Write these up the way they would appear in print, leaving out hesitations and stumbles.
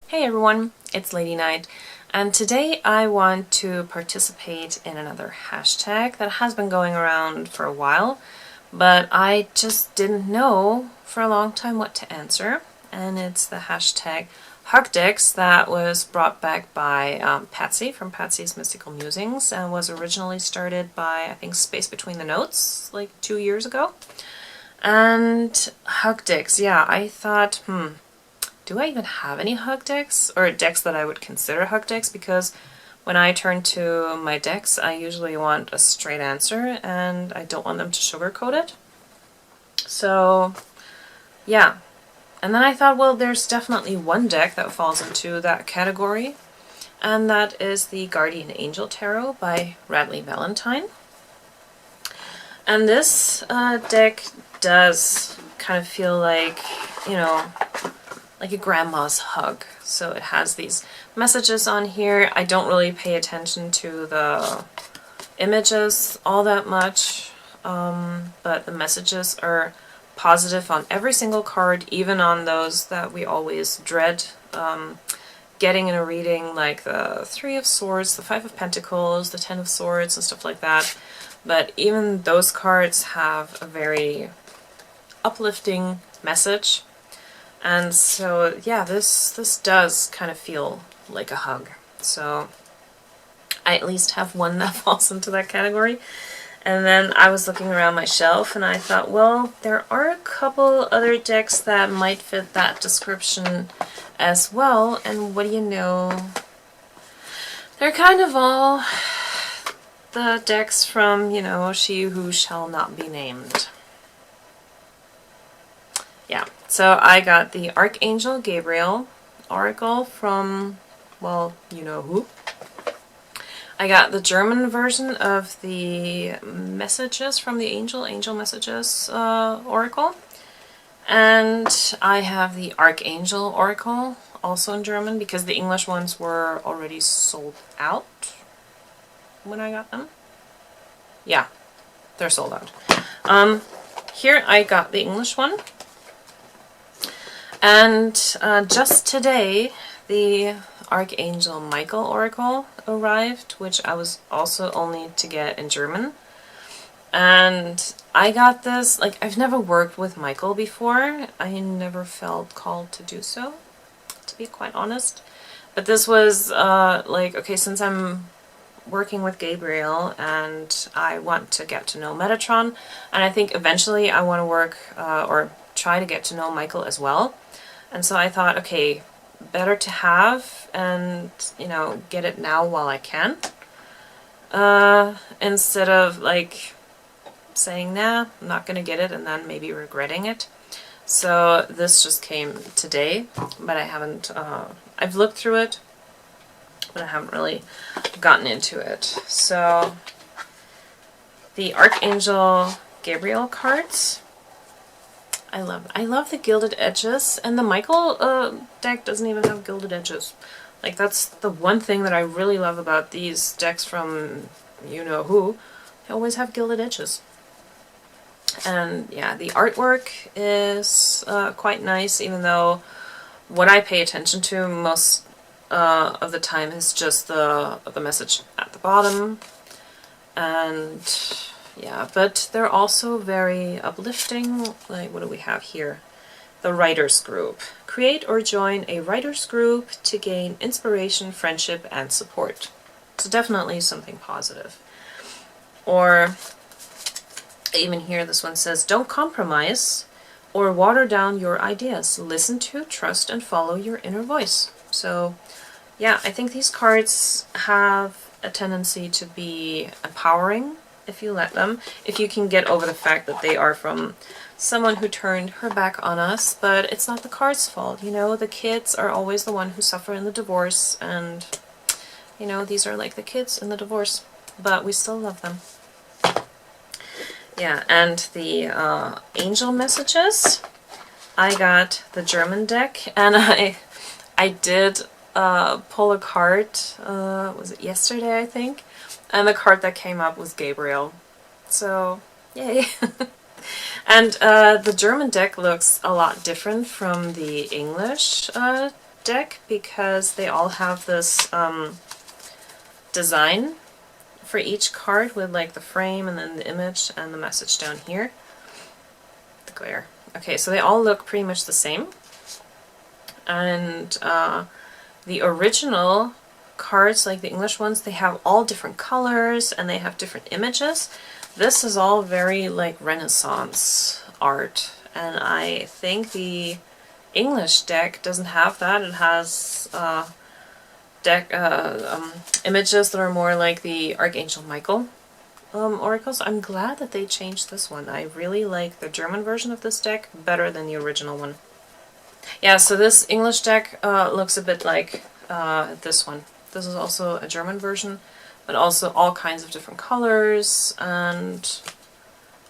Hey everyone, it's Lady Night, and today I want to participate in another hashtag that has been going around for a while, but I just didn't know for a long time what to answer, and it's the hashtag Hugdicks that was brought back by Patsy from Patsy's Mystical Musings and was originally started by, I think, Space Between the Notes, like 2 years ago. And Hugdicks, yeah, I thought, do I even have any hug decks? Or decks that I would consider hug decks? Because when I turn to my decks, I usually want a straight answer, and I don't want them to sugarcoat it. So, yeah. And then I thought, well, there's definitely one deck that falls into that category, and that is the Guardian Angel Tarot by Radley Valentine. And this deck does kind of feel like, like a grandma's hug. So it has these messages on here. I don't really pay attention to the images all that much, but the messages are positive on every single card, even on those that we always dread getting in a reading, like the Three of Swords, the Five of Pentacles, the Ten of Swords, and stuff like that. But even those cards have a very uplifting message. And so, yeah, this does kind of feel like a hug. So I at least have one that falls into that category. And then I was looking around my shelf and I thought, well, there are a couple other decks that might fit that description as well. And what do you know? They're kind of all the decks from, She Who Shall Not Be Named. Yeah, so I got the Archangel Gabriel Oracle from, well, you know who. I got the German version of the Messages from the Angel Messages Oracle. And I have the Archangel Oracle, also in German, because the English ones were already sold out when I got them. Yeah, they're sold out. Here I got the English one. And just today, the Archangel Michael Oracle arrived, which I was also only to get in German. And I got this, like, I've never worked with Michael before. I never felt called to do so, to be quite honest. But this was, okay, since I'm working with Gabriel and I want to get to know Metatron, and I think eventually I want to work, or try to get to know Michael as well. And so I thought, okay, better to have and, get it now while I can. Instead of, saying, nah, I'm not going to get it and then maybe regretting it. So this just came today, but I haven't, I've looked through it, but I haven't really gotten into it. So the Archangel Gabriel cards, I love the gilded edges, and the Michael deck doesn't even have gilded edges. Like, that's the one thing that I really love about these decks from you-know-who. They always have gilded edges. And yeah, the artwork is quite nice, even though what I pay attention to most of the time is just the message at the bottom. And yeah, but they're also very uplifting. Like, what do we have here? The Writers Group. Create or join a writers group to gain inspiration, friendship, and support. So definitely something positive. Or even here, this one says, don't compromise or water down your ideas. Listen to, trust, and follow your inner voice. So yeah, I think these cards have a tendency to be empowering if you let them, if you can get over the fact that they are from someone who turned her back on us, but it's not the card's fault, the kids are always the one who suffer in the divorce, and, these are like the kids in the divorce, but we still love them. Yeah, and the angel messages, I got the German deck, and I did pull a card, was it yesterday, I think? And the card that came up was Gabriel. So, yay. And the German deck looks a lot different from the English deck because they all have this design for each card with like the frame and then the image and the message down here. The glare. Okay, so they all look pretty much the same. And the original cards, like the English ones, they have all different colors and they have different images. This is all very like Renaissance art, and I think the English deck doesn't have that. It has images that are more like the Archangel Michael oracles. I'm glad that they changed this one. I really like the German version of this deck better than the original one. Yeah, so this English deck looks a bit like this one. This is also a German version, but also all kinds of different colors and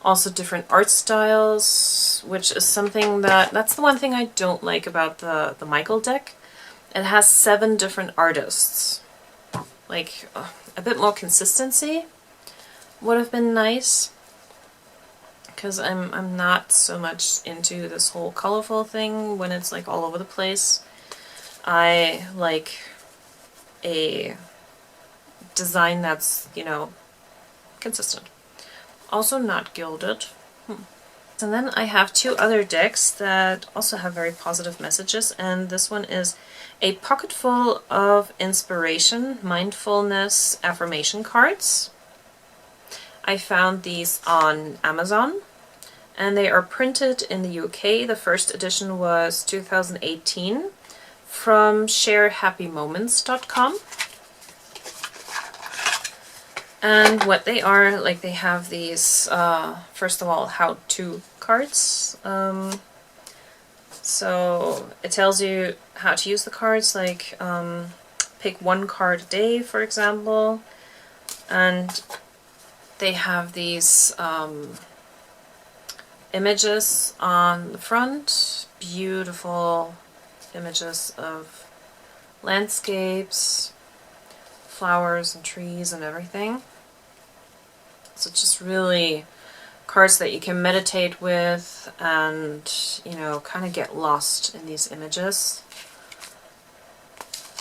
also different art styles, which is something that's the one thing I don't like about the Michael deck. It has 7 different artists. Like, a bit more consistency would have been nice, because I'm not so much into this whole colorful thing when it's like all over the place. I like a design that's, you know, consistent. Also not gilded. And then I have 2 other decks that also have very positive messages, and this one is a pocketful of inspiration, mindfulness, affirmation cards. I found these on Amazon, and they are printed in the UK. The first edition was 2018 from sharehappymoments.com. And what they are, like, they have these, first of all, how-to cards. So it tells you how to use the cards, like pick 1 card a day, for example. And they have these images on the front, beautiful images of landscapes, flowers and trees and everything. So it's just really cards that you can meditate with and, you know, kind of get lost in these images.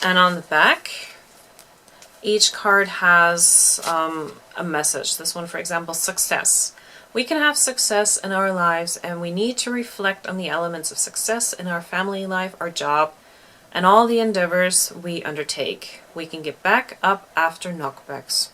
And on the back, each card has a message. This one, for example, success. We can have success in our lives, and we need to reflect on the elements of success in our family life, our job, and all the endeavors we undertake. We can get back up after knockbacks.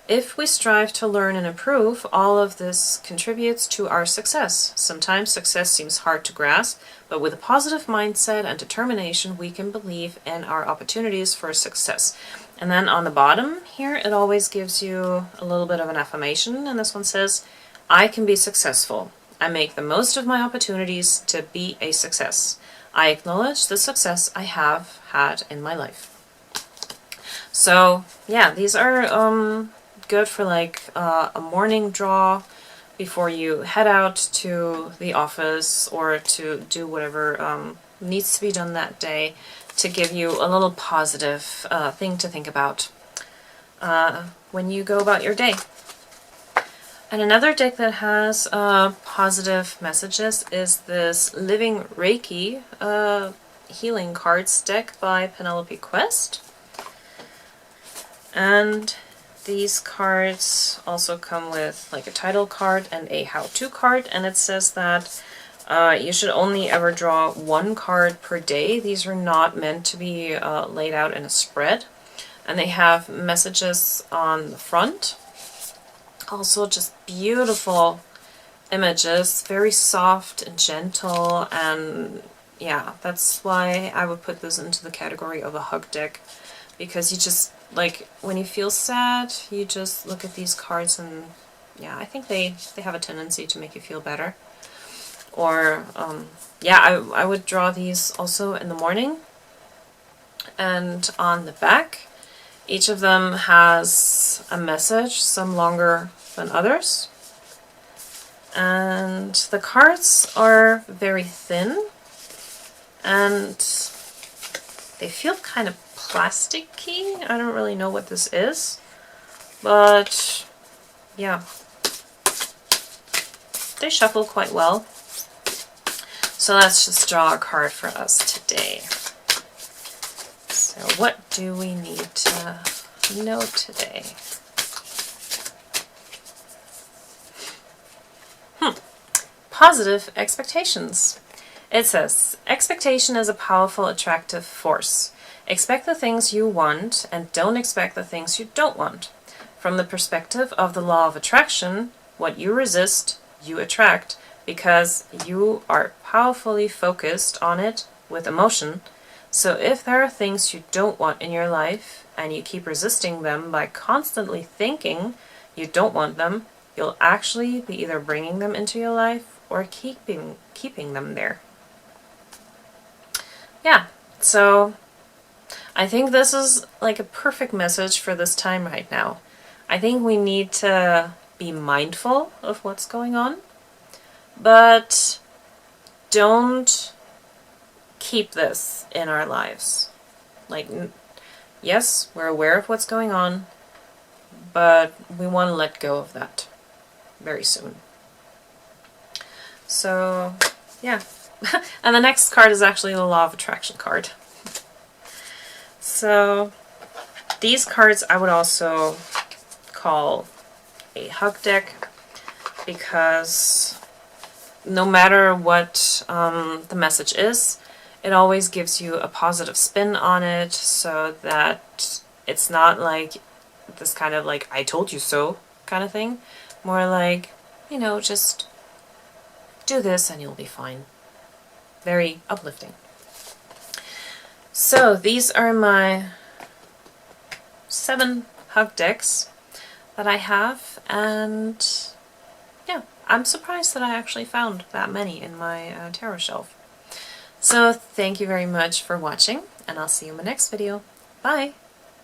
If we strive to learn and improve, all of this contributes to our success. Sometimes success seems hard to grasp, but with a positive mindset and determination, we can believe in our opportunities for success. And then on the bottom here, it always gives you a little bit of an affirmation, and this one says, I can be successful. I make the most of my opportunities to be a success. I acknowledge the success I have had in my life. So yeah, these are good for like a morning draw before you head out to the office or to do whatever needs to be done that day, to give you a little positive thing to think about when you go about your day. And another deck that has positive messages is this Living Reiki Healing Cards deck by Penelope Quest. And these cards also come with like a title card and a how-to card, and it says that you should only ever draw 1 card per day. These are not meant to be laid out in a spread. And they have messages on the front. Also just beautiful images, very soft and gentle, and yeah, that's why I would put this into the category of a hug deck, because you just, like, when you feel sad, you just look at these cards and yeah, I think they have a tendency to make you feel better. Or, yeah, I would draw these also in the morning. And on the back, each of them has a message, some longer than others. And the cards are very thin, and they feel kind of plasticky. I don't really know what this is, but yeah, they shuffle quite well. So let's just draw a card for us today. So what do we need to know today? Positive expectations. It says, expectation is a powerful, attractive force. Expect the things you want and don't expect the things you don't want. From the perspective of the law of attraction, what you resist, you attract because you are powerfully focused on it with emotion. So if there are things you don't want in your life and you keep resisting them by constantly thinking you don't want them, you'll actually be either bringing them into your life or keeping them there. Yeah, so I think this is like a perfect message for this time right now. I think we need to be mindful of what's going on, but don't keep this in our lives. Like, yes, we're aware of what's going on, but we want to let go of that very soon. So, yeah. And the next card is actually the Law of Attraction card. So, these cards I would also call a hug deck, because no matter what the message is, it always gives you a positive spin on it, so that it's not like this kind of like, I told you so kind of thing. More like, you know, just do this and you'll be fine. Very uplifting. So these are my 7 hug decks that I have, and yeah, I'm surprised that I actually found that many in my tarot shelf. So thank you very much for watching, and I'll see you in my next video. Bye!